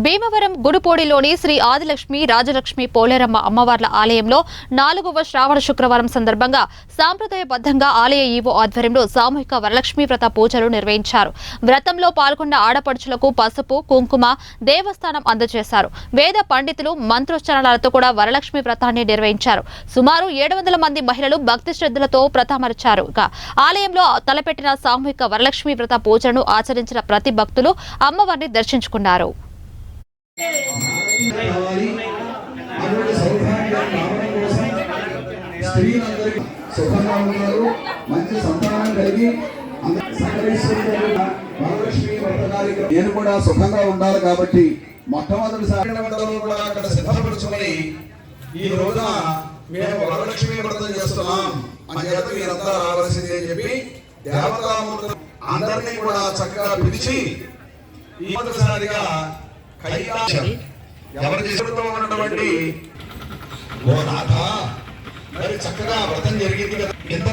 భీమవరం గుడిపోడిలోని శ్రీ ఆదిలక్ష్మి రాజలక్ష్మి పోలేరమ్మ అమ్మవార్ల ఆలయంలో 4వ శ్రావణ శుక్రవారం సందర్భంగా సాంప్రదాయబద్ధంగా ఆలయ ఈవో ఆధ్వర్యంలో సామూహిక వరలక్ష్మి వ్రత పూజలు నిర్వహించారు. వ్రతంలో పాల్గొన్న ఆడపడుచులకు పసుపు, కుంకుమ దేవస్థానం అందజేశారు. వేద పండితులు మంత్రోచ్చారణలతో కూడా వరలక్ష్మి వ్రతాన్ని నిర్వహించారు. సుమారు 700 మంది మహిళలు భక్తి శ్రద్ధలతో వ్రతమరిచారు. ఆలయంలో తలపెట్టిన సామూహిక వరలక్ష్మి వ్రత పూజలను ఆచరించిన ప్రతి భక్తులు అమ్మవారిని దర్శించుకున్నారు. నేను కూడా సుఖంగా ఉండాలి కాబట్టి మొట్టమొదటిసారి సిద్ధపరుచుకొని ఈ రోజున మేము వరలక్ష్మి వ్రతం చేస్తున్నాం అని చెప్పి మీరంతా రావాల్సింది అని చెప్పి దేవతామూర్తులు అందరినీ కూడా చక్కగా పిలిచి ఈ మొదటిసారిగా కైలాసం ఎవరి చేతులతో ఉన్నటువంటి ఓ నాథ మరి చక్కగా వ్రతం జరిగింది కదా. ఎంత